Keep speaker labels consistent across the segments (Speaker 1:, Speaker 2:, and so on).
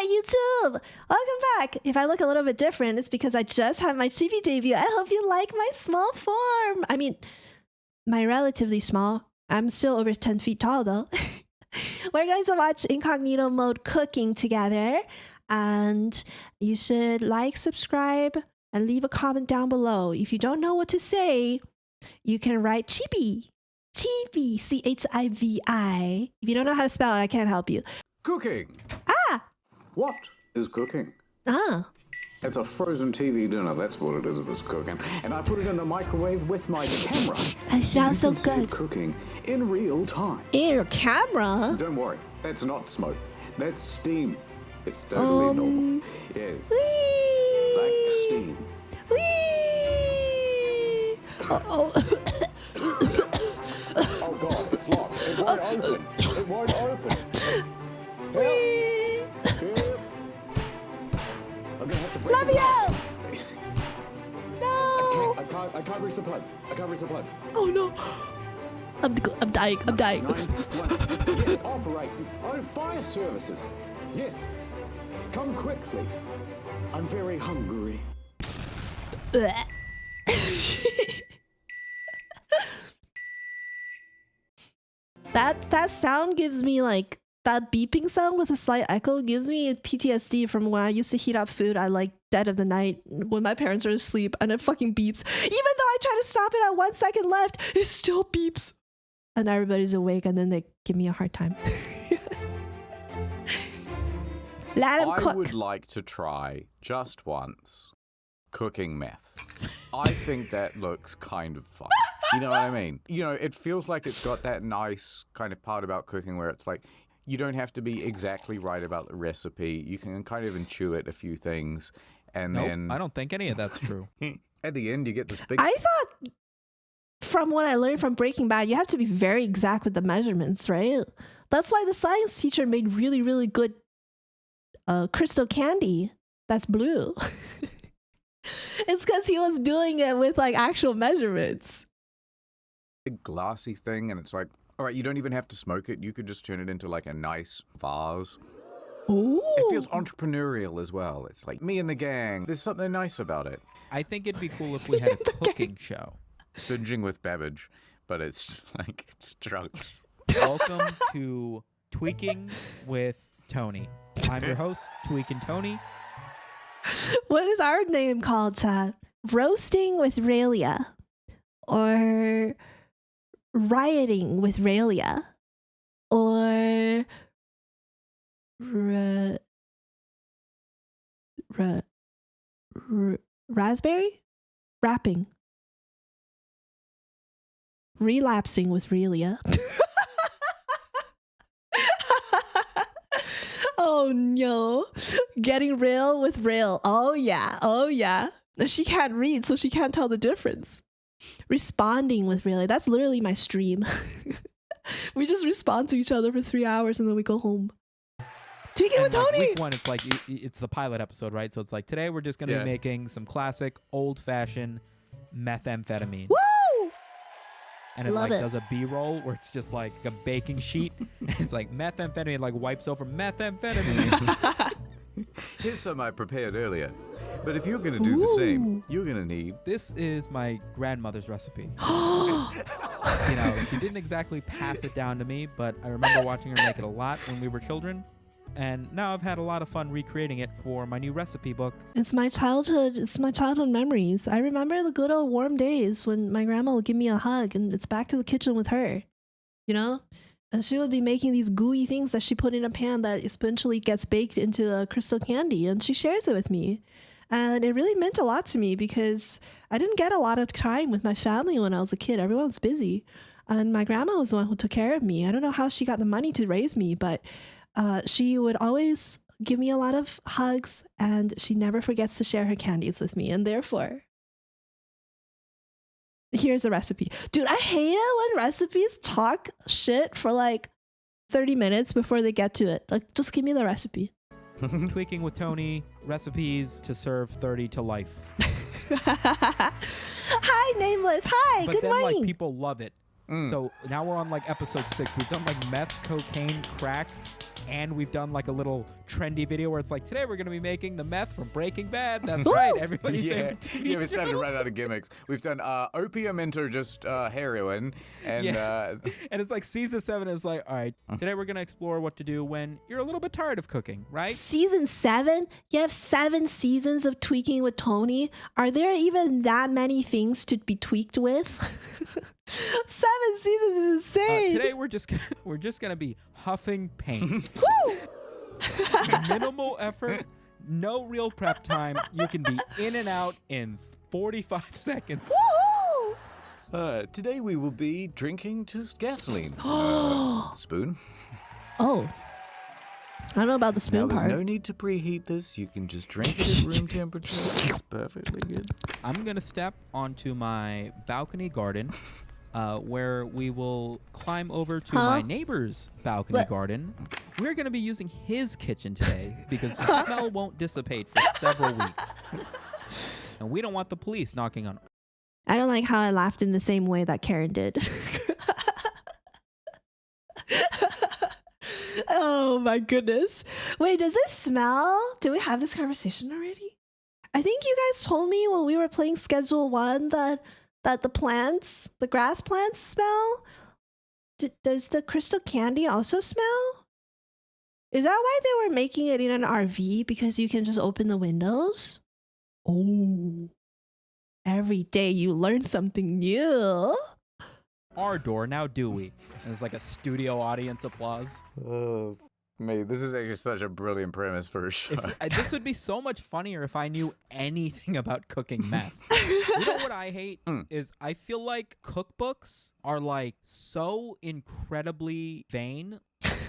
Speaker 1: YouTube! Welcome back! If I look a little bit different, it's because I just had my chibi debut. I hope you like my small form. I mean, my relatively small. I'm still over 10 feet tall though. We're going to watch Incognito mode cooking together. And you should like, subscribe, and leave a comment down below. If you don't know what to say, you can write chibi. Chibi, C-H-I-V-I. If you don't know how to spell it, I can't help you.
Speaker 2: Cooking.
Speaker 1: Ah!
Speaker 2: What is cooking?
Speaker 1: Ah.
Speaker 2: It's a frozen TV dinner, that's what it is that's cooking. And I put it in the microwave with my camera.
Speaker 1: I smell so
Speaker 2: you can see it
Speaker 1: good.
Speaker 2: cooking in real time.
Speaker 1: In your camera?
Speaker 2: Don't worry, that's not smoke. That's steam. It's totally normal. Yes.
Speaker 1: Whee!
Speaker 2: Like steam.
Speaker 1: Whee! Oh.
Speaker 2: Oh God, it's locked. It won't open. It won't open.
Speaker 1: Whee!
Speaker 2: Help. I'm gonna have to break
Speaker 1: Let me out! No!
Speaker 2: I can't reach the plug. I can't reach the plug.
Speaker 1: Oh no! I'm dying. I'm dying.
Speaker 2: 9, 1. Yes, operate. Oh, fire services. Yes. Come quickly. I'm very hungry.
Speaker 1: That sound gives me like that beeping sound with a slight echo gives me PTSD from when I used to heat up food at like dead of the night when my parents are asleep and it fucking beeps. Even though I try to stop it at 1 second left, it still beeps. And everybody's awake and then they give me a hard time. Let him cook.
Speaker 3: I would like to try, just once, cooking meth. I think that looks kind of fun. You know what I mean? You know, it feels like it's got that nice kind of part about cooking where it's like, you don't have to be exactly right about the recipe. You can kind of intuit a few things, and then...
Speaker 4: I don't think any of that's true.
Speaker 3: At the end, you get this big...
Speaker 1: I thought, from what I learned from Breaking Bad, you have to be very exact with the measurements, right? That's why the science teacher made really, really good crystal candy that's blue. It's because he was doing it with like actual measurements.
Speaker 3: Big glassy thing, and it's like, all right, you don't even have to smoke it. You could just turn it into like a nice vase.
Speaker 1: Ooh.
Speaker 3: It feels entrepreneurial as well. It's like me and the gang. There's something nice about it.
Speaker 4: I think it'd be cool if we had a cooking show.
Speaker 3: Binging with Babbage, but it's like, it's drugs.
Speaker 4: Welcome to Tweaking with Tony. I'm your host, Tweaking Tony.
Speaker 1: What is our name called, Chad? Roasting with Raelia. Or rioting with Raelia. Or raspberry? Rapping. Relapsing with Raelia. Oh no. Getting real with Rail. Oh yeah. Oh yeah. She can't read, so she can't tell the difference. Responding with Raelia. That's literally my stream. We just respond to each other for 3 hours and then we go home. Tweaking with
Speaker 4: Like,
Speaker 1: Tony.
Speaker 4: week one, it's like it's the pilot episode, right? So it's like today we're just gonna be making some classic old-fashioned methamphetamine.
Speaker 1: Woo!
Speaker 4: And it
Speaker 1: Love
Speaker 4: like
Speaker 1: it.
Speaker 4: does a B-roll where it's just like a baking sheet. It's like methamphetamine, like wipes over methamphetamine.
Speaker 3: Here's some I prepared earlier. But if you're going to do the same, you're going to need...
Speaker 4: This is my grandmother's recipe. You know, she didn't exactly pass it down to me, but I remember watching her make it a lot when we were children. And now I've had a lot of fun recreating it for my new recipe book.
Speaker 1: It's my childhood memories. I remember the good old warm days when my grandma would give me a hug and it's back to the kitchen with her, you know? And she would be making these gooey things that she put in a pan that eventually gets baked into a crystal candy, and she shares it with me. And it really meant a lot to me because I didn't get a lot of time with my family when I was a kid. Everyone was busy. And my grandma was the one who took care of me. I don't know how she got the money to raise me, but she would always give me a lot of hugs, and she never forgets to share her candies with me. And therefore, here's a recipe. Dude, I hate it when recipes talk shit for like 30 minutes before they get to it. Like, just give me the recipe.
Speaker 4: Tweaking with Tony, recipes to serve 30 to life.
Speaker 1: Hi, Nameless. Hi,
Speaker 4: But
Speaker 1: good
Speaker 4: then,
Speaker 1: morning.
Speaker 4: like, people love it. So now we're on like episode 6. We've done like meth, cocaine, crack, and we've done like a little trendy video where it's like, today we're going to be making the meth from Breaking Bad. That's right, everybody's favorite TV
Speaker 3: Yeah, we started to
Speaker 4: show.
Speaker 3: run out of gimmicks. We've done opium into just heroin, and
Speaker 4: And it's like season 7 is like, all right, today we're going to explore what to do when you're a little bit tired of cooking, right?
Speaker 1: Season 7? You have 7 seasons of tweaking with Tony. Are there even that many things to be tweaked with? 7 seasons is insane.
Speaker 4: Today we're just gonna be huffing paint. Minimal effort, no real prep time. You can be in and out in 45 seconds.
Speaker 1: Woo!
Speaker 3: today we will be drinking just gasoline. Spoon.
Speaker 1: Oh. I don't know about the
Speaker 3: Now
Speaker 1: spoon
Speaker 3: there's
Speaker 1: part.
Speaker 3: no need to preheat this. You can just drink it at room temperature. It's perfectly good.
Speaker 4: I'm gonna step onto my balcony garden, where we will climb over to my neighbor's balcony
Speaker 1: What?
Speaker 4: garden. We're gonna be using his kitchen today because the smell won't dissipate for several weeks, and we don't want the police knocking on.
Speaker 1: I don't like how I laughed in the same way that Karen did. Oh my goodness. Wait, does it smell? Did we have this conversation already? I think you guys told me when we were playing Schedule 1 that the plants, the grass plants smell. Does the crystal candy also smell? Is that why they were making it in an RV? Because you can just open the windows? Oh. Every day you learn something new.
Speaker 4: Our door now, do we? And it's like a studio audience applause.
Speaker 3: Oh, mate, this is actually such a brilliant premise for a show.
Speaker 4: This would be so much funnier if I knew anything about cooking meth. You know what I hate is I feel like cookbooks are like so incredibly vain.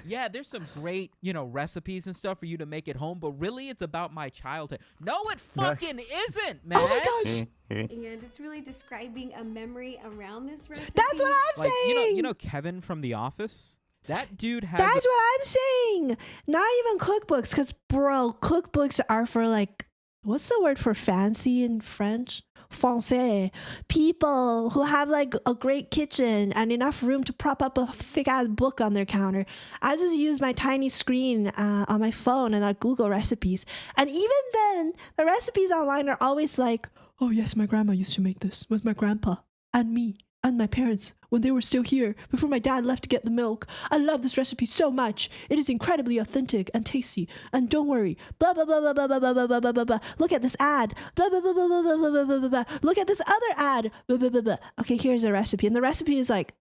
Speaker 4: Yeah, there's some great, recipes and stuff for you to make at home, but really it's about my childhood. No, it fucking isn't, man.
Speaker 1: Oh my gosh.
Speaker 5: And it's really describing a memory around this recipe.
Speaker 1: That's what I'm
Speaker 4: Like,
Speaker 1: saying.
Speaker 4: you know Kevin from The Office? That dude has
Speaker 1: That's what I'm saying. Not even cookbooks, because, bro, cookbooks are for, like, what's the word for fancy in French? Français. People who have, like, a great kitchen and enough room to prop up a thick-ass book on their counter. I just use my tiny screen on my phone and I Google recipes. And even then, the recipes online are always like, oh, yes, my grandma used to make this with my grandpa and me and my parents when they were still here before my dad left to get the milk. I love this recipe so much. It is incredibly authentic and tasty. And don't worry. Blah, blah, blah, blah, blah, blah, blah, blah, blah, blah, blah. Look at this ad. Blah, blah, blah, blah, blah, blah, blah, blah, blah, blah. Look at this other ad. Blah, blah, blah, blah. Okay, here's a recipe. And the recipe is like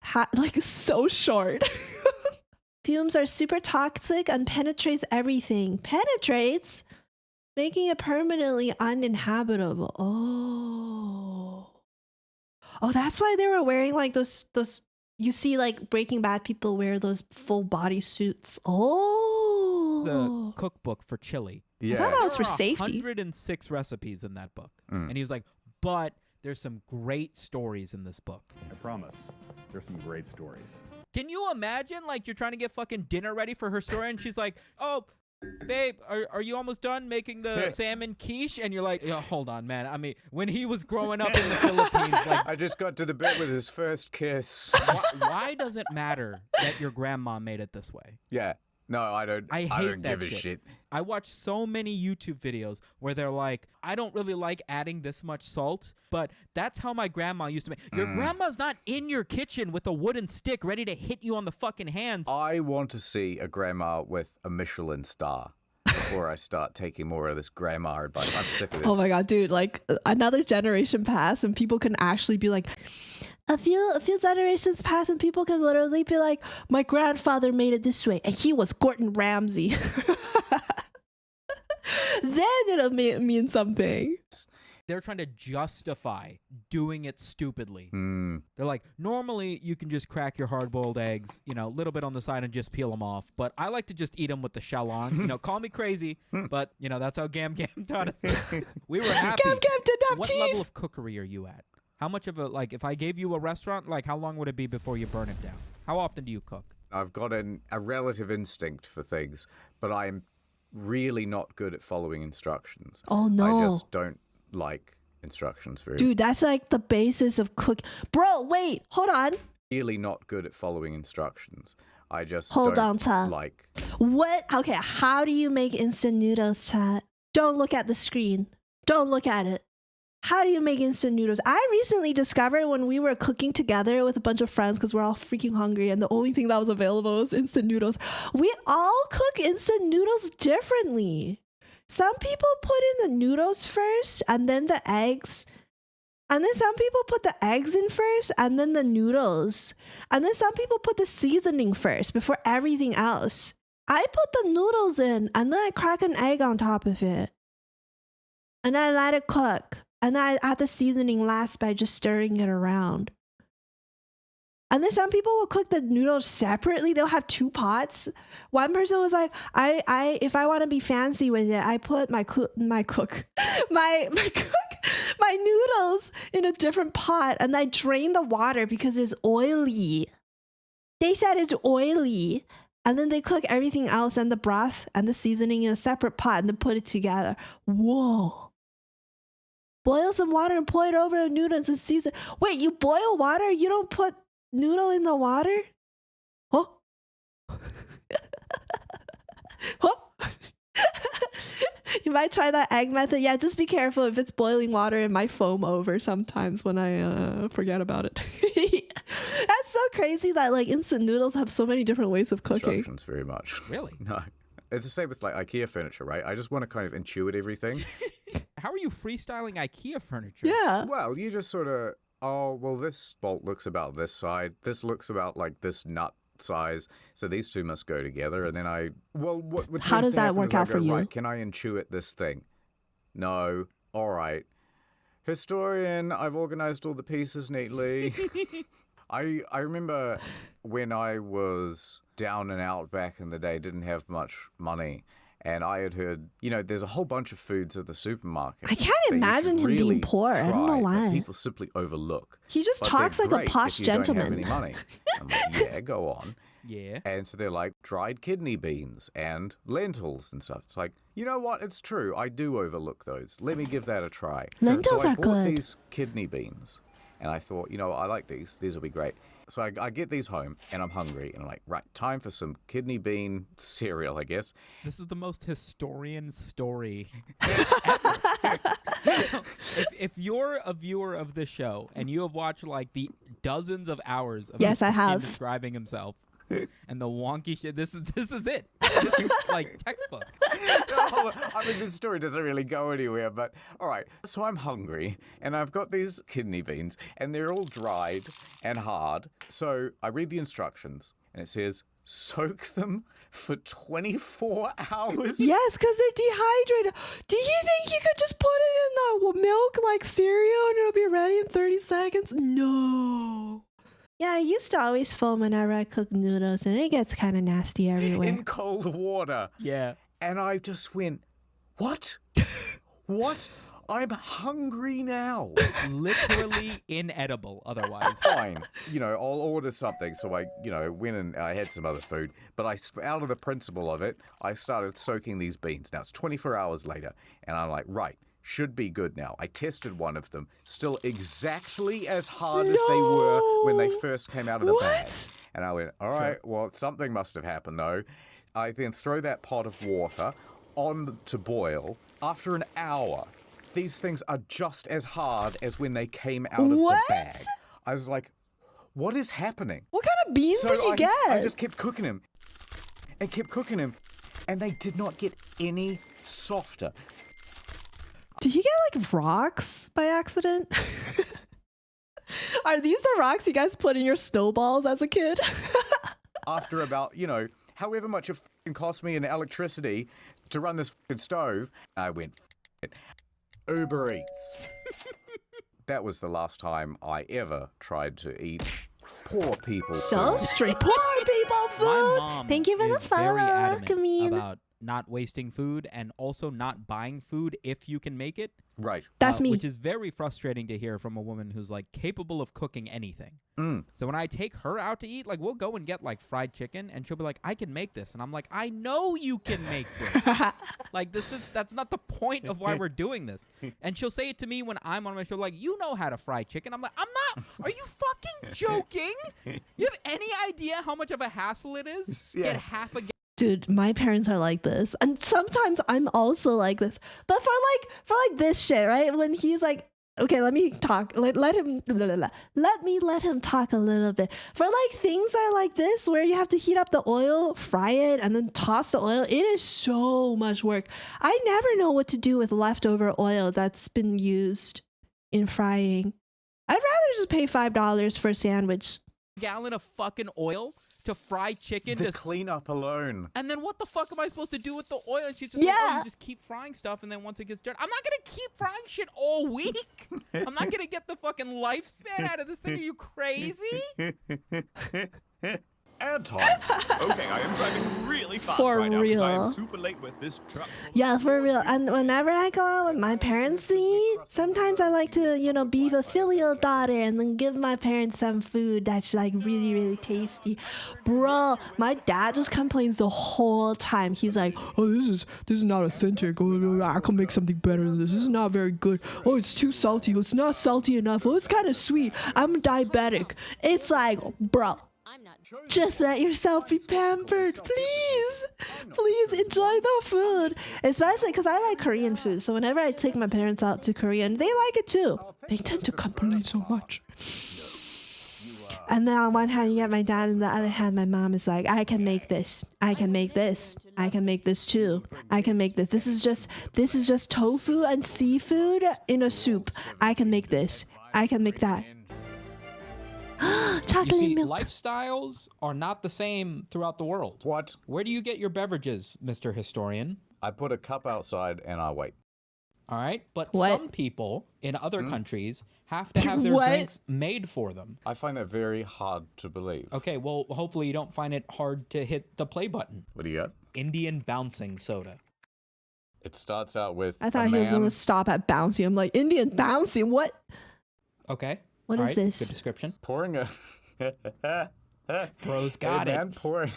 Speaker 1: so short. Fumes are super toxic and penetrates everything. Penetrates? Making it permanently uninhabitable. Oh, that's why they were wearing like those you see like Breaking Bad people wear those full body suits. Oh.
Speaker 4: the cookbook for chili.
Speaker 3: Yeah.
Speaker 1: I thought that was
Speaker 4: There
Speaker 1: for
Speaker 4: are
Speaker 1: safety.
Speaker 4: 106 recipes in that book. And he was like, but there's some great stories in this book.
Speaker 6: I promise. There's some great stories.
Speaker 4: Can you imagine, like, you're trying to get fucking dinner ready for her story, and she's like, oh, babe, are you almost done making the salmon quiche? And you're like, yeah, hold on, man. I mean, when he was growing up in the Philippines, like,
Speaker 3: I just got to the bit with his first kiss.
Speaker 4: why does it matter that your grandma made it this way?
Speaker 3: Yeah. No, I don't.
Speaker 4: I hate
Speaker 3: don't
Speaker 4: that
Speaker 3: give a
Speaker 4: shit.
Speaker 3: shit.
Speaker 4: I watch so many YouTube videos where they're like, I don't really like adding this much salt, but that's how my grandma used to make. Your grandma's not in your kitchen with a wooden stick ready to hit you on the fucking hands.
Speaker 3: I want to see a grandma with a Michelin star before I start taking more of this grandma advice. I'm sick of this.
Speaker 1: Oh my god, dude! Like another generation pass, and people can actually be like, a few generations pass, and people can literally be like, my grandfather made it this way, and he was Gordon Ramsay. Then it'll mean something.
Speaker 4: They're trying to justify doing it stupidly. They're like, normally you can just crack your hard-boiled eggs, a little bit on the side and just peel them off. But I like to just eat them with the shell on. Call me crazy, but, that's how Gam Gam taught us. We were happy.
Speaker 1: Gam Gam didn't have
Speaker 4: What
Speaker 1: teeth.
Speaker 4: level of cookery are you at? How much of if I gave you a restaurant, how long would it be before you burn it down? How often do you cook?
Speaker 3: I've got a relative instinct for things, but I'm really not good at following instructions.
Speaker 1: Oh no.
Speaker 3: I just don't like instructions very
Speaker 1: Dude, that's like the basis of cook. Bro, wait, hold on.
Speaker 3: Really not good at following instructions. I just
Speaker 1: Hold
Speaker 3: don't
Speaker 1: on, chat.
Speaker 3: like.
Speaker 1: What? Okay, how do you make instant noodles, chat? Don't look at the screen. Don't look at it. How do you make instant noodles? I recently discovered when we were cooking together with a bunch of friends because we're all freaking hungry and the only thing that was available was instant noodles. We all cook instant noodles differently. Some people put in the noodles first and then the eggs. And then some people put the eggs in first and then the noodles. And then some people put the seasoning first before everything else. I put the noodles in and then I crack an egg on top of it. And I let it cook. And then I add the seasoning last by just stirring it around. And then some people will cook the noodles separately. They'll have 2 pots. One person was like, if I want to be fancy with it, I put my noodles in a different pot and I drain the water because it's oily. They said it's oily. And then they cook everything else and the broth and the seasoning in a separate pot and then put it together. Whoa. Boil some water and pour it over the noodles and season. Wait, you boil water? You don't put noodle in the water? Huh? Huh? You might try that egg method. Yeah, just be careful if it's boiling water, it might foam over sometimes when I forget about it. That's so crazy that like instant noodles have so many different ways of cooking.
Speaker 3: Instructions very much.
Speaker 4: Really?
Speaker 3: No. It's the same with like IKEA furniture, right? I just want to kind of intuit everything.
Speaker 4: How are you freestyling IKEA furniture?
Speaker 1: Yeah.
Speaker 3: Well, you just sort of, oh, well, this bolt looks about this side. This looks about like this nut size. So these two must go together. And then
Speaker 1: how does that work out for you?
Speaker 3: Right, can I intuit this thing? No. All right. Historian, I've organized all the pieces neatly. I remember when I was down and out back in the day, didn't have much money. And I had heard, there's a whole bunch of foods at the supermarket.
Speaker 1: I can't imagine him being poor. I don't know why.
Speaker 3: People simply overlook.
Speaker 1: He just
Speaker 3: But
Speaker 1: talks
Speaker 3: they're
Speaker 1: like a
Speaker 3: great
Speaker 1: posh
Speaker 3: if you
Speaker 1: gentleman.
Speaker 3: Don't have any money. I'm like, yeah, go on.
Speaker 4: Yeah.
Speaker 3: And so they're like dried kidney beans and lentils and stuff. It's like, you know what? It's true. I do overlook those. Let me give that a try.
Speaker 1: Lentils
Speaker 3: so I
Speaker 1: are
Speaker 3: bought
Speaker 1: good.
Speaker 3: these kidney beans. And I thought, I like these. These will be great. So I get these home, and I'm hungry. And I'm like, right, time for some kidney bean cereal, I guess.
Speaker 4: This is the most historian story. if you're a viewer of this show and you have watched like the dozens of hours of
Speaker 1: Yes, I
Speaker 4: him
Speaker 1: have.
Speaker 4: describing himself and the wonky shit, this is it. This is like textbook.
Speaker 3: I mean, this story doesn't really go anywhere, but all right. So I'm hungry, and I've got these kidney beans, and they're all dried and hard. So I read the instructions, and it says, soak them for 24 hours.
Speaker 1: Yes, because they're dehydrated. Do you think you could just put it in the milk like cereal and it'll be ready in 30 seconds? No. Yeah, I used to always foam whenever I cook noodles, and it gets kind of nasty everywhere.
Speaker 3: In cold water.
Speaker 4: Yeah.
Speaker 3: And I just went, what? What? I'm hungry now.
Speaker 4: Literally inedible otherwise.
Speaker 3: Fine. I'll order something. So I, went and I had some other food. But out of the principle of it, I started soaking these beans. Now it's 24 hours later. And I'm like, right, should be good now. I tested one of them. Still exactly as hard as they were when they first came out of the bag. And I went, all right, well, something must have happened though. I then throw that pot of water on to boil. After an hour, these things are just as hard as when they came out of the bag. I was like, what is happening?
Speaker 1: What kind of beans did you get?
Speaker 3: I just kept cooking them and kept cooking them, and they did not get any softer.
Speaker 1: Did you get like rocks by accident? Are these the rocks you guys put in your snowballs as a kid?
Speaker 3: After about, however much it cost me in electricity to run this stove, I went, Uber Eats. That was the last time I ever tried to eat poor people
Speaker 1: So
Speaker 3: food.
Speaker 1: straight. Poor people food.
Speaker 4: My mom
Speaker 1: Thank you for the
Speaker 4: is very
Speaker 1: follow,
Speaker 4: adamant
Speaker 1: Kameen.
Speaker 4: about not wasting food and also not buying food if you can make it.
Speaker 3: Right.
Speaker 1: That's me.
Speaker 4: Which is very frustrating to hear from a woman who's like capable of cooking anything. So when I take her out to eat, like we'll go and get like fried chicken and she'll be like, I can make this. And I'm like, I know you can make this. Like that's not the point of why we're doing this. And she'll say it to me when I'm on my show, like, you know how to fry chicken. I'm like, I'm not. Are you fucking joking? You have any idea how much of a hassle it is?
Speaker 3: Yeah.
Speaker 4: Get half a
Speaker 1: Dude, my parents are like this, and sometimes I'm also like this. But for this shit, right? When he's like, okay, let me talk. Let me let him talk a little bit. For like things that are like this, where you have to heat up the oil, fry it, and then toss the oil. It is so much work. I never know what to do with leftover oil that's been used in frying. I'd rather just pay $5 for a sandwich.
Speaker 4: gallon of fucking oil to fry chicken.
Speaker 3: The cleanup alone.
Speaker 4: And then what the fuck am I supposed to do with the oil? And she's just like, oh, you just keep frying stuff, and then once it gets dirty, I'm not gonna keep frying shit all week. I'm not gonna get the fucking lifespan out of this thing. Are you crazy?
Speaker 3: Airtime.
Speaker 7: Okay, I am driving really fast
Speaker 1: For
Speaker 7: right now because I
Speaker 1: real.
Speaker 7: am super late with this truck.
Speaker 1: Yeah, for real. And whenever I go out with my parents to eat, sometimes I like to, be the filial daughter and then give my parents some food that's like really, really tasty. Bro, my dad just complains the whole time. He's like, oh, this is not authentic. Oh, I can make something better than this. This is not very good. Oh, it's too salty. Oh, it's not salty enough. Oh, it's kind of sweet. I'm diabetic. It's like, bro. Just let yourself be pampered, please. Please enjoy the food. Especially because I like Korean food. So whenever I take my parents out to Korea, they like it too. They tend to complain so much. And then on one hand, you get my dad, and the other hand, my mom is like, I can make this. I can make this. I can make this too. I can make this. This is just tofu and seafood in a soup. I can make this. I can make that. Chocolate
Speaker 4: You see,
Speaker 1: milk.
Speaker 4: lifestyles are not the same throughout the world.
Speaker 3: What?
Speaker 4: Where do you get your beverages, Mr. Historian?
Speaker 3: I put a cup outside and I wait.
Speaker 4: All right, but
Speaker 1: What?
Speaker 4: some people in other countries have to have their
Speaker 1: What?
Speaker 4: drinks made for them.
Speaker 3: I find that very hard to believe.
Speaker 4: Okay, well, hopefully you don't find it hard to hit the play button.
Speaker 3: What do you got?
Speaker 4: Indian bouncing soda.
Speaker 3: It starts out with
Speaker 1: I thought
Speaker 3: a
Speaker 1: he was
Speaker 3: man-
Speaker 1: going to stop at bouncing. I'm like, Indian bouncing? What?
Speaker 4: Okay.
Speaker 1: What
Speaker 4: All
Speaker 1: is
Speaker 4: right,
Speaker 1: this?
Speaker 4: Good description.
Speaker 3: pouring a
Speaker 4: Bro's got it.
Speaker 3: man pouring.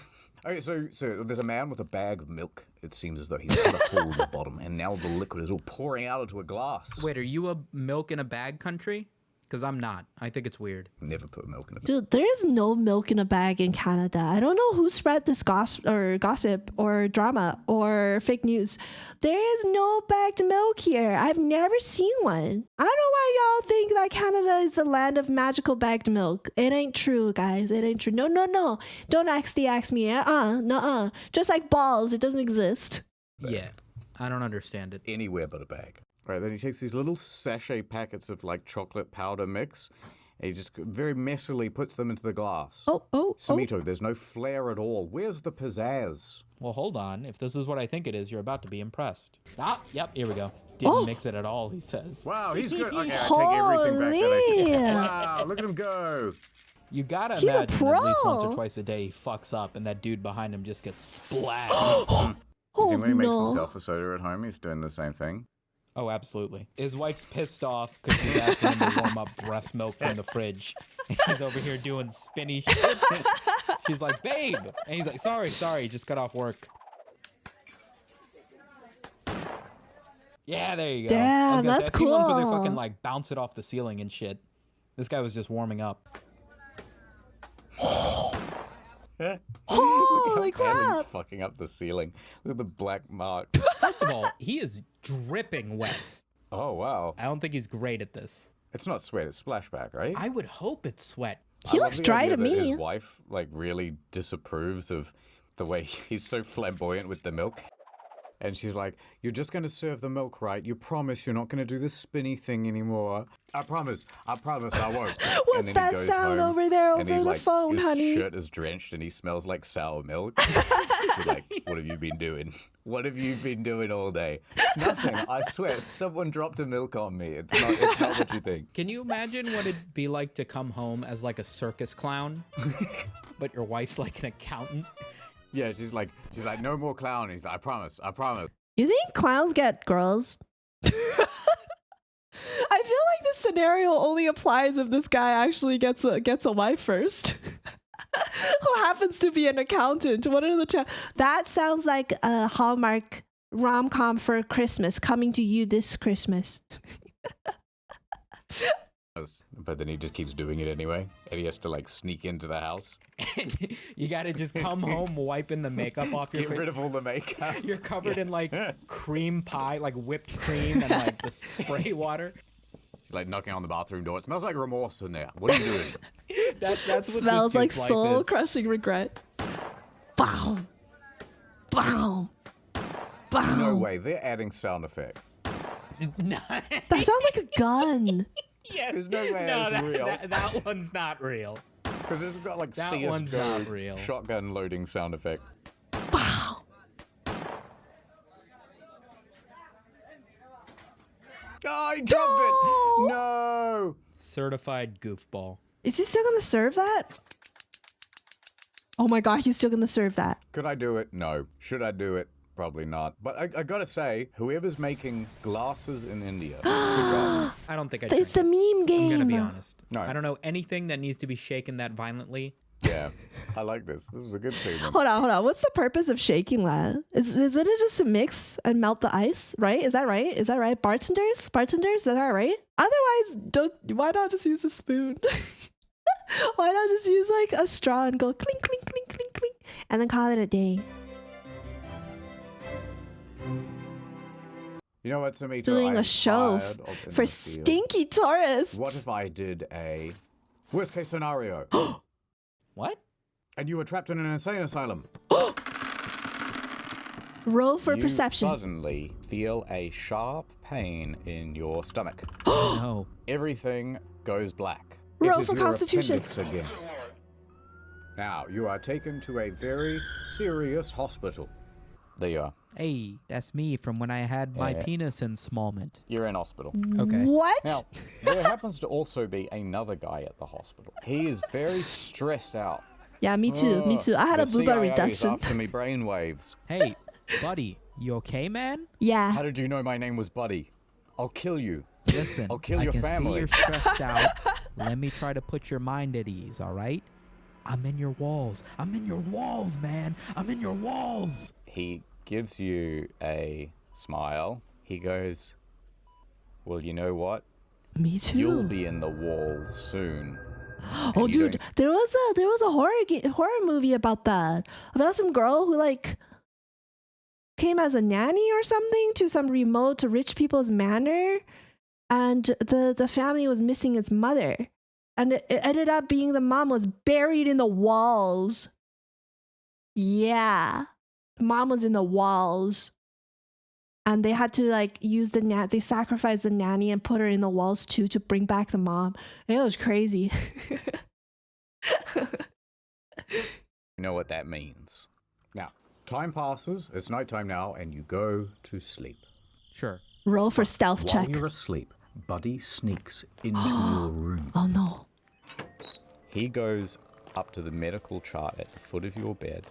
Speaker 3: Okay, so there's a man with a bag of milk. It seems as though he's got a hole in the bottom, and now the liquid is all pouring out into a glass.
Speaker 4: Wait, are you a milk in a bag country? Because I'm not. I think it's weird.
Speaker 3: Never put milk in a bag.
Speaker 1: Dude, there is no milk in a bag in Canada. I don't know who spread this gossip or drama or fake news. There is no bagged milk here. I've never seen one. I don't know why y'all think that Canada is the land of magical bagged milk. It ain't true, guys. It ain't true. No. Don't ask me. Nuh-uh. Just like balls, it doesn't exist.
Speaker 4: Yeah, I don't understand it.
Speaker 3: Anywhere but a bag. Right, then he takes these little sachet packets of like chocolate powder mix, and he just very messily puts them into the glass.
Speaker 1: Oh.
Speaker 3: Samito, there's no flair at all. Where's the pizzazz?
Speaker 4: Well, hold on. If this is what I think it is, you're about to be impressed. Ah, yep, here we go. Didn't mix it at all, he says.
Speaker 3: Wow, he's good. Okay, I take everything back that I said.
Speaker 1: Holy.
Speaker 3: Wow, look at him go.
Speaker 4: You gotta
Speaker 1: He's a
Speaker 4: imagine that at least once
Speaker 1: pro.
Speaker 4: or twice a day he fucks up and that dude behind him just gets splashed.
Speaker 3: You
Speaker 1: Oh,
Speaker 3: think when he makes
Speaker 1: no.
Speaker 3: himself a soda at home, he's doing the same thing?
Speaker 4: Oh, absolutely. His wife's pissed off because she's asking him to warm up breast milk from the fridge. He's over here doing spinny shit. She's like, babe. And he's like, sorry, just got off work. Yeah, there you go.
Speaker 1: Damn,
Speaker 4: I was gonna say,
Speaker 1: that's
Speaker 4: I've seen ones where they
Speaker 1: cool.
Speaker 4: fucking like bounce it off the ceiling and shit. This guy was just warming up.
Speaker 1: Holy
Speaker 3: He's
Speaker 1: crap.
Speaker 3: fucking up the ceiling. Look at the black mark.
Speaker 4: First of all, he is dripping wet.
Speaker 3: Oh, wow.
Speaker 4: I don't think he's great at this.
Speaker 3: It's not sweat, it's splashback, right?
Speaker 4: I would hope it's sweat.
Speaker 1: He
Speaker 3: I love
Speaker 1: looks
Speaker 3: the
Speaker 1: dry
Speaker 3: idea
Speaker 1: to
Speaker 3: that
Speaker 1: me.
Speaker 3: His wife, like, really disapproves of the way he's so flamboyant with the milk. And she's like, you're just going to serve the milk right. You promise you're not going to do this spinny thing anymore. I promise, I won't.
Speaker 1: What's
Speaker 3: And then he
Speaker 1: that
Speaker 3: goes
Speaker 1: sound
Speaker 3: home,
Speaker 1: over there
Speaker 3: and he,
Speaker 1: over the
Speaker 3: like,
Speaker 1: phone,
Speaker 3: his
Speaker 1: honey?
Speaker 3: shirt is drenched and he smells like sour milk. She's like, what have you been doing? What have you been doing all day? Nothing, I swear. Someone dropped a milk on me. It's not what you think.
Speaker 4: Can you imagine what it'd be like to come home as like a circus clown, but your wife's like an accountant?
Speaker 3: Yeah, she's like, no more clowning. He's like, I promise.
Speaker 1: You think clowns get girls? I feel like this scenario only applies if this guy actually gets a wife first. Who happens to be an accountant. What are the that sounds like a Hallmark rom-com for Christmas coming to you this Christmas.
Speaker 3: But then he just keeps doing it anyway, and he has to like sneak into the house.
Speaker 4: You gotta just come home wiping the makeup off your
Speaker 3: Get
Speaker 4: face.
Speaker 3: rid of all the makeup.
Speaker 4: You're covered in like cream pie, like whipped cream and like the spray water.
Speaker 3: He's like knocking on the bathroom door. It smells like remorse in there. What are you doing?
Speaker 4: That's what
Speaker 1: Smells
Speaker 4: this
Speaker 1: like
Speaker 4: kid's life is.
Speaker 1: soul-crushing regret. Bow. Bow. Bow.
Speaker 3: No way. They're adding sound effects.
Speaker 1: That sounds like a gun.
Speaker 4: Yes.
Speaker 3: There's no way that's real.
Speaker 4: That one's not real.
Speaker 3: Because it's got like
Speaker 4: That one's not
Speaker 3: CS:GO
Speaker 4: real.
Speaker 3: shotgun loading sound effect.
Speaker 1: Bow.
Speaker 3: Oh, he dropped it! No!
Speaker 4: Certified goofball.
Speaker 1: Is he still gonna serve that? Oh my god, he's still gonna serve that.
Speaker 3: Could I do it? No. Should I do it? Probably not. But I gotta say, whoever's making glasses in India, good job.
Speaker 4: I don't think I
Speaker 1: It's the
Speaker 4: drink
Speaker 1: meme
Speaker 4: it.
Speaker 1: game.
Speaker 4: I'm gonna be honest.
Speaker 3: No.
Speaker 4: I don't know anything that needs to be shaken that violently.
Speaker 3: Yeah, I like this. This is a good segment.
Speaker 1: Hold on. What's the purpose of shaking that? Is it just to mix and melt the ice, right? Is that right? Bartenders? Is that right? Otherwise, why not just use a spoon? Why not just use like a straw and go clink, clink, clink, clink, clink, and then call it a day?
Speaker 3: You know what, Samito?
Speaker 1: Doing
Speaker 3: I'm
Speaker 1: a show
Speaker 3: tired of
Speaker 1: for
Speaker 3: in the field.
Speaker 1: stinky tourists.
Speaker 3: What if I did a worst case scenario?
Speaker 4: What?
Speaker 3: And you were trapped in an insane asylum.
Speaker 1: Roll for
Speaker 3: You
Speaker 1: perception.
Speaker 3: suddenly feel a sharp pain in your stomach.
Speaker 4: No.
Speaker 3: Everything goes black.
Speaker 1: Roll
Speaker 3: It is
Speaker 1: for
Speaker 3: your
Speaker 1: Constitution.
Speaker 3: appendix again. Now, you are taken to a very serious hospital. There you are.
Speaker 4: Hey, that's me from when I had my
Speaker 3: Yeah.
Speaker 4: penis installment.
Speaker 3: You're in hospital.
Speaker 4: Okay.
Speaker 1: What?
Speaker 3: Now, there happens to also be another guy at the hospital. He is very stressed out.
Speaker 1: Yeah, me too. I had a
Speaker 3: The
Speaker 1: booba
Speaker 3: CIA is
Speaker 1: reduction.
Speaker 3: after me brainwaves.
Speaker 4: Hey, buddy, you okay, man?
Speaker 1: Yeah.
Speaker 3: How did you know my name was Buddy? I'll kill you.
Speaker 4: Listen,
Speaker 3: I'll kill
Speaker 4: I
Speaker 3: your
Speaker 4: can
Speaker 3: family.
Speaker 4: see you're stressed out. Let me try to put your mind at ease, all right? I'm in your walls. I'm in your walls, man. I'm in your walls.
Speaker 3: He gives you a smile. He goes, well, you know what?
Speaker 1: Me too.
Speaker 3: You'll be in the walls soon.
Speaker 1: Oh,
Speaker 3: And you
Speaker 1: dude,
Speaker 3: don't-
Speaker 1: there was a horror movie about that. About some girl who like came as a nanny or something to some remote rich people's manor, and the family was missing its mother, and it ended up being the mom was buried in the walls. Yeah, mom was in the walls. And they had to like use they sacrificed the nanny and put her in the walls too to bring back the mom. It was crazy.
Speaker 3: You know what that means. Now, time passes, it's nighttime now, and you go to sleep.
Speaker 4: Sure.
Speaker 1: Roll for stealth
Speaker 3: While
Speaker 1: check.
Speaker 3: you're asleep, Buddy sneaks into your room.
Speaker 1: Oh no.
Speaker 3: He goes up to the medical chart at the foot of your bed,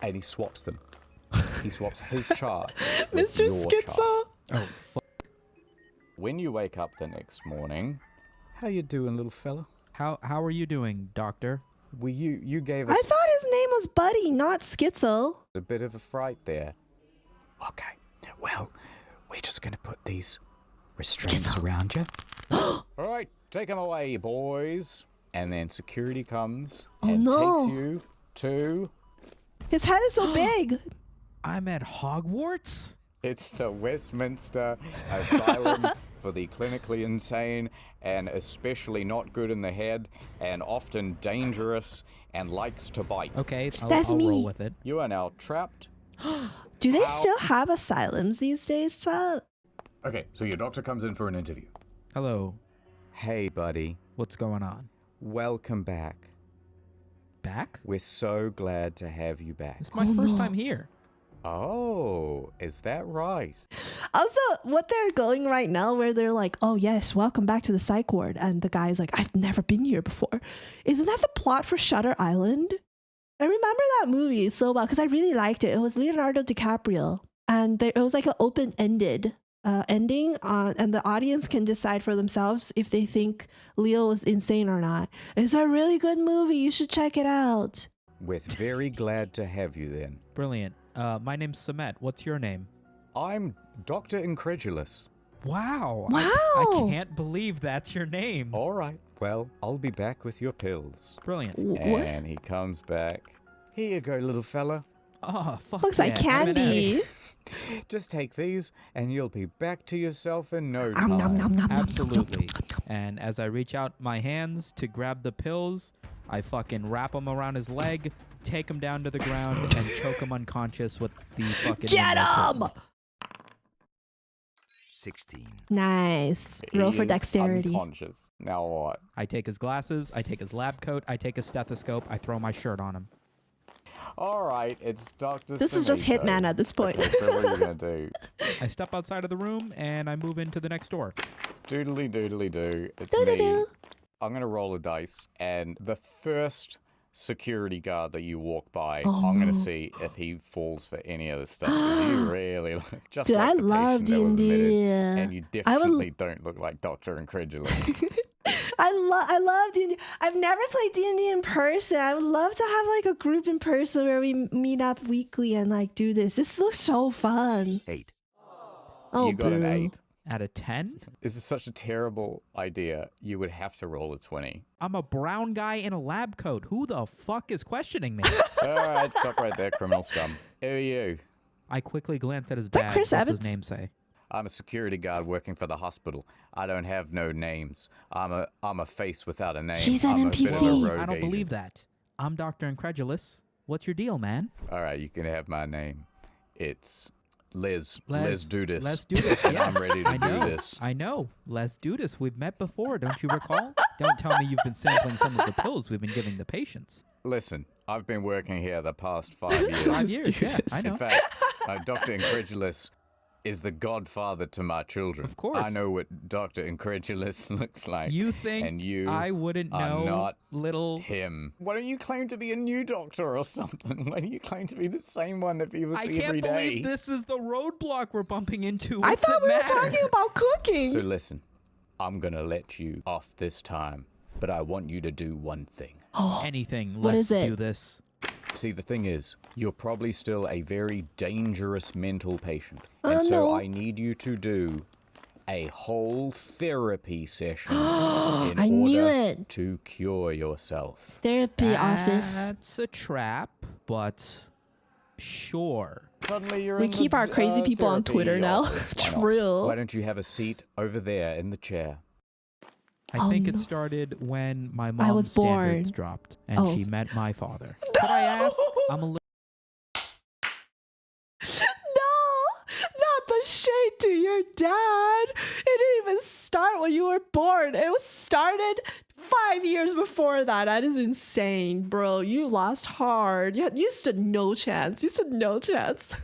Speaker 3: and he swaps them. He swaps his chart with
Speaker 1: Mr.
Speaker 3: your
Speaker 1: Schizo.
Speaker 3: chart.
Speaker 4: Oh,
Speaker 3: When you wake up the next morning, how you doing, little fella?
Speaker 4: how are you doing, doctor?
Speaker 3: Well, you gave
Speaker 1: I
Speaker 3: us
Speaker 1: thought his name was Buddy, not Schizo.
Speaker 3: a bit of a fright there. Okay, well, we're just gonna put these restraints
Speaker 1: Schizo.
Speaker 3: around you. All right, take him away, boys. And then security comes and
Speaker 1: no.
Speaker 3: takes you to...
Speaker 1: His head is so big.
Speaker 4: I'm at Hogwarts?
Speaker 3: It's the Westminster Asylum for the clinically insane and especially not good in the head and often dangerous and likes to bite.
Speaker 4: Okay,
Speaker 1: That's
Speaker 4: I'll
Speaker 1: me.
Speaker 4: roll with it.
Speaker 3: You are now trapped.
Speaker 1: Do they still have asylums these days, Todd?
Speaker 3: Okay, so your doctor comes in for an interview.
Speaker 4: Hello.
Speaker 3: Hey, buddy.
Speaker 4: What's going on?
Speaker 3: Welcome back.
Speaker 4: Back?
Speaker 3: We're so glad to have you back.
Speaker 4: It's my first time here.
Speaker 3: Oh, is that right?
Speaker 1: Also, what they're going right now, where they're like, "Oh yes, welcome back to the psych ward," and the guy's like, "I've never been here before." Isn't that the plot for Shutter Island? I remember that movie so well because I really liked it. It was Leonardo DiCaprio, and it was like an open-ended ending, and the audience can decide for themselves if they think Leo was insane or not. It's a really good movie. You should check it out.
Speaker 3: We're very glad to have you then.
Speaker 4: Brilliant. My name's Samet. What's your name?
Speaker 3: I'm Dr. Incredulous.
Speaker 4: Wow.
Speaker 1: Wow.
Speaker 4: I can't believe that's your name.
Speaker 3: All right, well, I'll be back with your pills.
Speaker 4: Brilliant.
Speaker 1: What?
Speaker 3: And he comes back. Here you go, little fella.
Speaker 4: Oh, fuck
Speaker 1: Looks like
Speaker 4: yeah.
Speaker 1: candy.
Speaker 3: Just take these, and you'll be back to yourself in no
Speaker 1: Nom, nom,
Speaker 3: time.
Speaker 1: nom, nom, nom,
Speaker 4: Absolutely. And as I reach out my hands to grab the pills, I fucking wrap them around his leg, take him down to the ground, and choke him unconscious with the fucking...
Speaker 1: Get him!
Speaker 8: 16.
Speaker 1: Nice.
Speaker 3: He
Speaker 1: Roll for
Speaker 3: is
Speaker 1: dexterity.
Speaker 3: Unconscious. Now what?
Speaker 4: I take his glasses, I take his lab coat, I take his stethoscope, I throw my shirt on him.
Speaker 3: All right, it's Dr.
Speaker 1: This is just
Speaker 3: Samito.
Speaker 1: Hitman at this point.
Speaker 3: Okay, so what are you going to do?
Speaker 4: I step outside of the room, and I move into the next door.
Speaker 3: Doodly doodly doo. It's
Speaker 1: Doo-doo-doo.
Speaker 3: me. I'm going to roll a dice, and the first security guard that you walk by,
Speaker 1: Oh,
Speaker 3: I'm going
Speaker 1: no.
Speaker 3: to see if he falls for any of this stuff. 'Cause you really look just
Speaker 1: Dude,
Speaker 3: like
Speaker 1: I
Speaker 3: the
Speaker 1: love
Speaker 3: patient that was
Speaker 1: D&D.
Speaker 3: admitted, and you
Speaker 1: I would-
Speaker 3: definitely don't look like Dr. Incredulous.
Speaker 1: I love D&D. I've never played D&D in person. I would love to have like a group in person where we meet up weekly and like do this. This looks so fun.
Speaker 8: 8.
Speaker 1: Oh,
Speaker 3: You got an
Speaker 1: boo.
Speaker 3: 8.
Speaker 4: Out of 10?
Speaker 3: This is such a terrible idea. You would have to roll a 20.
Speaker 4: I'm a brown guy in a lab coat. Who the fuck is questioning me?
Speaker 3: All right, stop right there, criminal scum. Who are you?
Speaker 4: I quickly glance at his
Speaker 1: that
Speaker 4: badge.
Speaker 1: Chris
Speaker 4: What's his
Speaker 1: Evans?
Speaker 4: name say?
Speaker 3: I'm a security guard working for the hospital. I don't have no names. I'm a face without a name.
Speaker 1: He's an
Speaker 3: I'm a bit of a
Speaker 1: NPC.
Speaker 3: rogue
Speaker 4: I don't believe
Speaker 3: agent.
Speaker 4: that. I'm Dr. Incredulous. What's your deal, man?
Speaker 3: All right, you can have my name. It's Liz.
Speaker 4: Let's
Speaker 3: do this.
Speaker 4: Let's do this.
Speaker 3: And
Speaker 4: Yeah.
Speaker 3: I'm ready to
Speaker 4: I know.
Speaker 3: do this.
Speaker 4: I know. Let's do this. We've met before, don't you recall? Don't tell me you've been sampling some of the pills we've been giving the patients.
Speaker 3: Listen, I've been working here the past 5 years.
Speaker 4: 5 years, yeah, I know.
Speaker 3: In fact, Dr. Incredulous is the godfather to my children.
Speaker 4: Of course.
Speaker 3: I know what Dr. Incredulous looks like.
Speaker 4: You think
Speaker 3: and you
Speaker 4: I wouldn't
Speaker 3: are
Speaker 4: know,
Speaker 3: not
Speaker 4: little...
Speaker 3: him. Why don't you claim to be a new doctor or something? Why do you claim to be the same one that people
Speaker 4: I
Speaker 3: see
Speaker 4: can't
Speaker 3: every day?
Speaker 4: believe this is the roadblock we're bumping into.
Speaker 1: I
Speaker 4: What's
Speaker 1: thought
Speaker 4: it
Speaker 1: we were
Speaker 4: matter?
Speaker 1: talking about cooking.
Speaker 3: So listen, I'm gonna let you off this time, but I want you to do one thing.
Speaker 4: Anything.
Speaker 1: What
Speaker 4: Let's
Speaker 1: is it?
Speaker 4: do this.
Speaker 3: See, the thing is, you're probably still a very dangerous mental patient. And
Speaker 1: Oh,
Speaker 3: so
Speaker 1: no.
Speaker 3: I need you to do a whole therapy session in
Speaker 1: I knew
Speaker 3: order
Speaker 1: it.
Speaker 3: to cure yourself.
Speaker 1: Therapy office.
Speaker 4: That's a trap, but sure.
Speaker 3: Suddenly you're
Speaker 1: We
Speaker 3: in the,
Speaker 1: keep our crazy people on
Speaker 3: therapy
Speaker 1: Twitter now.
Speaker 3: office. Why not?
Speaker 1: Trill.
Speaker 3: Why don't you have a seat over there in the chair?
Speaker 4: I
Speaker 1: Oh,
Speaker 4: think it
Speaker 1: no.
Speaker 4: started when my mom's
Speaker 1: I was
Speaker 4: standards
Speaker 1: born.
Speaker 4: dropped and
Speaker 1: Oh.
Speaker 4: she met my father. Could I ask? I'm a little...
Speaker 1: No, not the shade to your dad. It didn't even start when you were born. It was started 5 years before that. That is insane, bro. You lost hard. You stood no chance. You stood no chance.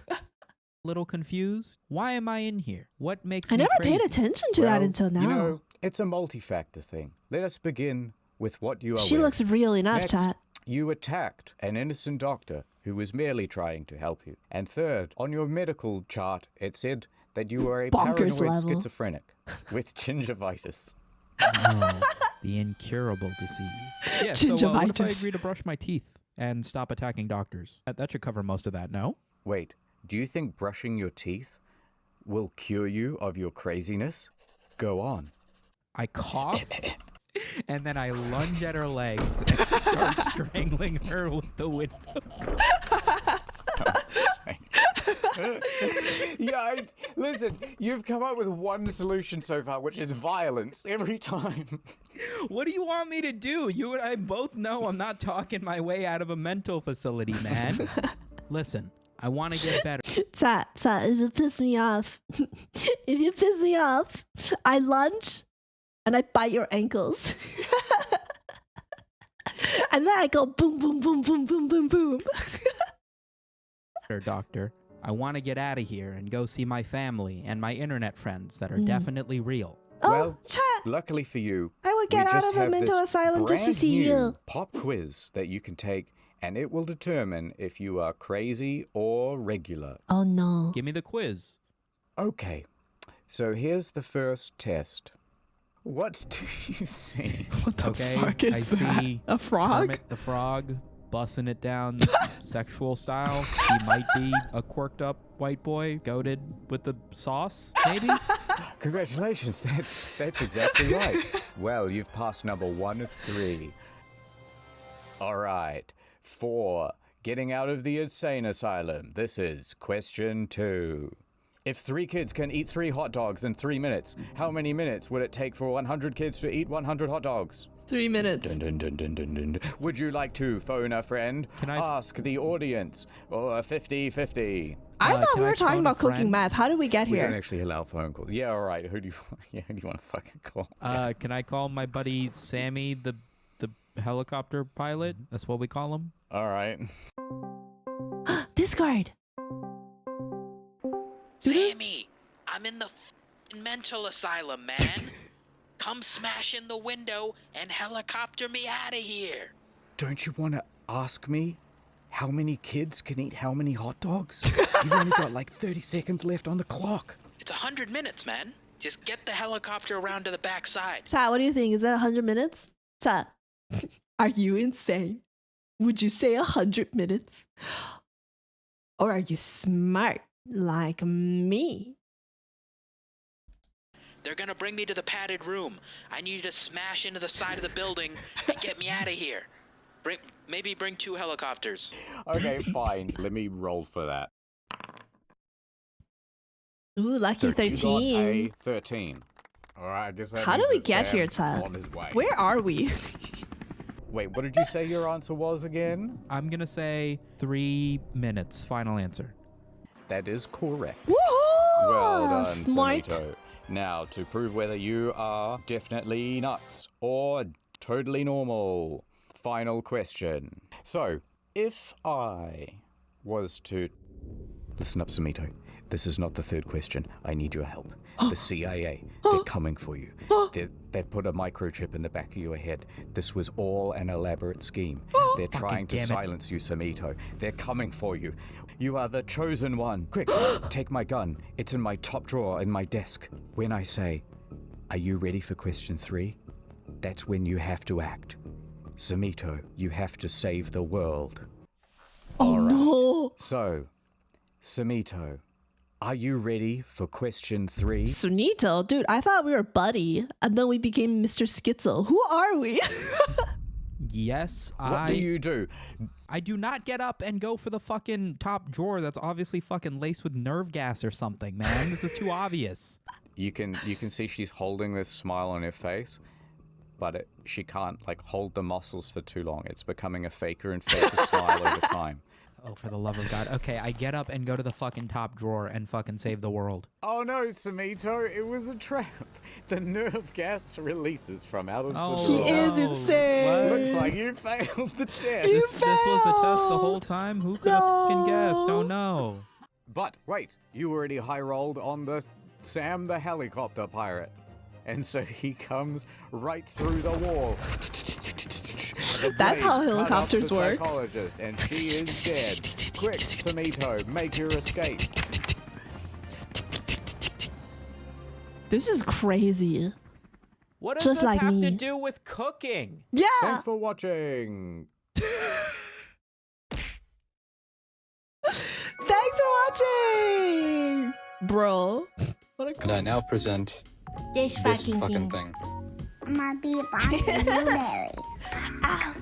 Speaker 4: little confused. Why am I in here? What makes
Speaker 1: I
Speaker 4: me
Speaker 1: never paid
Speaker 4: crazy?
Speaker 1: attention to that
Speaker 3: Well,
Speaker 1: until now.
Speaker 3: You know, it's a multi-factor thing. Let us begin with what you are
Speaker 1: She
Speaker 3: with.
Speaker 1: looks real enough,
Speaker 3: Next,
Speaker 1: chat.
Speaker 3: you attacked an innocent doctor who was merely trying to help you. And third, on your medical chart, it said that you were a
Speaker 1: Bonkers
Speaker 3: paranoid
Speaker 1: level.
Speaker 3: schizophrenic with gingivitis.
Speaker 4: Oh, the incurable disease. Yeah, so what if I
Speaker 1: Gingivitis.
Speaker 4: agree to brush my teeth and stop attacking doctors? That should cover most of that, no?
Speaker 3: Wait, do you think brushing your teeth will cure you of your craziness? Go on.
Speaker 4: I cough, and then I lunge at her legs and start strangling her with the window.
Speaker 3: Yeah, listen, you've come up with one solution so far, which is violence every time.
Speaker 4: What do you want me to do? You and I both know I'm not talking my way out of a mental facility, man. Listen, I want to get better.
Speaker 1: Chat, if you piss me off, I lunge and I bite your ankles. And then I go boom, boom, boom, boom, boom, boom, boom.
Speaker 4: Doctor. I want to get out of here and go see my family and my internet friends that are definitely real.
Speaker 1: Oh,
Speaker 3: Well,
Speaker 1: chat,
Speaker 3: luckily for you,
Speaker 1: I would
Speaker 3: we
Speaker 1: get out
Speaker 3: just
Speaker 1: of a
Speaker 3: have
Speaker 1: mental
Speaker 3: this
Speaker 1: asylum just to
Speaker 3: brand
Speaker 1: see
Speaker 3: new
Speaker 1: you.
Speaker 3: pop quiz that you can take and it will determine if you are crazy or regular.
Speaker 1: Oh no.
Speaker 4: Give me the quiz.
Speaker 3: Okay, so here's the first test. What do you see?
Speaker 1: What the
Speaker 4: Okay,
Speaker 1: fuck is
Speaker 4: I
Speaker 1: that?
Speaker 4: see
Speaker 1: A frog?
Speaker 4: Kermit the Frog bussing it down sexual style. He might be a quirked up white boy goated with the sauce, maybe?
Speaker 3: Congratulations, that's exactly right. Well, you've passed number 1 of 3. All right, for getting out of the insane asylum, this is question 2. If 3 kids can eat 3 hot dogs in 3 minutes, how many minutes would it take for 100 kids to eat 100 hot dogs?
Speaker 1: 3 minutes.
Speaker 3: Dun, dun, dun, dun, dun, dun. Would you like to phone a friend?
Speaker 4: Can I
Speaker 3: ask the audience? Or 50-50?
Speaker 1: I thought
Speaker 4: can
Speaker 1: we
Speaker 4: I
Speaker 1: were talking
Speaker 4: phone a
Speaker 1: about cooking
Speaker 4: friend?
Speaker 1: math. How did we get
Speaker 3: We don't
Speaker 1: here?
Speaker 3: actually allow phone calls. Yeah, all right. Who do you want to fucking call?
Speaker 4: Can I call my buddy Sammy, the helicopter pilot? That's what we call him.
Speaker 3: All right.
Speaker 1: Discard.
Speaker 8: Sammy, I'm in the f***ing mental asylum, man. Come smash in the window and helicopter me out of here.
Speaker 3: Don't you want to ask me how many kids can eat how many hot dogs? You've only got like 30 seconds left on the clock.
Speaker 8: It's 100 minutes, man. Just get the helicopter around to the backside.
Speaker 1: Chat, what do you think? Is that 100 minutes? Chat, are you insane? Would you say 100 minutes? Or are you smart like me?
Speaker 8: They're gonna bring me to the padded room. I need you to smash into the side of the building and get me out of here. Maybe bring 2 helicopters.
Speaker 3: Okay, fine. Let me roll for that.
Speaker 1: Ooh, lucky
Speaker 3: So you got
Speaker 1: 13.
Speaker 3: a 13. All right, I guess that
Speaker 1: How
Speaker 3: means
Speaker 1: did we
Speaker 3: that
Speaker 1: get here,
Speaker 3: Sam's
Speaker 1: Chad?
Speaker 3: on his way.
Speaker 1: Where are we?
Speaker 3: Wait, what did you say your answer was again?
Speaker 4: I'm going to say 3 minutes. Final answer.
Speaker 3: That is correct.
Speaker 1: Woohoo!
Speaker 3: Well done,
Speaker 1: Smart.
Speaker 3: Samito. Now, to prove whether you are definitely nuts or totally normal, final question. So, if I was to... Listen up, Samito. This is not the third question. I need your help. The CIA, they're coming for you. They put a microchip in the back of your head. This was all an elaborate scheme. They're trying to
Speaker 4: damn it.
Speaker 3: silence you, Samito. They're coming for you. You are the chosen one. Quick, take my gun. It's in my top drawer in my desk. When I say, are you ready for question 3? That's when you have to act. Samito, you have to save the world.
Speaker 1: Oh no!
Speaker 3: So, Samito, are you ready for question 3?
Speaker 1: Sunito, dude, I thought we were buddy, and then we became Mr. Schizo. Who are we?
Speaker 4: Yes,
Speaker 3: What do you do?
Speaker 4: I do not get up and go for the fucking top drawer that's obviously fucking laced with nerve gas or something, man. This is too obvious.
Speaker 3: You can see she's holding this smile on her face, but she can't like hold the muscles for too long. It's becoming a faker and faker smile over time.
Speaker 4: Oh, for the love of God. Okay, I get up and go to the fucking top drawer and fucking save the world.
Speaker 3: Oh no, Samito, it was a trap. The nerve gas releases from out of the
Speaker 4: Oh,
Speaker 1: He
Speaker 3: drawer.
Speaker 1: is insane.
Speaker 3: Looks like you failed the test.
Speaker 1: You
Speaker 4: This was the test the whole
Speaker 1: failed.
Speaker 4: time? Who could have fucking guessed?
Speaker 1: No.
Speaker 4: Oh no.
Speaker 3: But wait, you already high rolled on the Sam the helicopter pirate. And so he comes right through the wall. The
Speaker 1: That's how
Speaker 3: blades cut off
Speaker 1: helicopters
Speaker 3: the
Speaker 1: work.
Speaker 3: Psychologist, and she is dead. Quick, Samito, make your escape.
Speaker 1: This is crazy.
Speaker 9: What does
Speaker 1: Just
Speaker 9: this
Speaker 1: like
Speaker 9: have to
Speaker 1: me.
Speaker 9: do with cooking?
Speaker 1: Yeah.
Speaker 3: Thanks for watching.
Speaker 1: Thanks for watching, bro. What a
Speaker 10: And I now present
Speaker 11: This
Speaker 10: this
Speaker 11: fucking
Speaker 10: fucking
Speaker 11: thing.
Speaker 10: thing.
Speaker 11: My bee blueberry. Ow.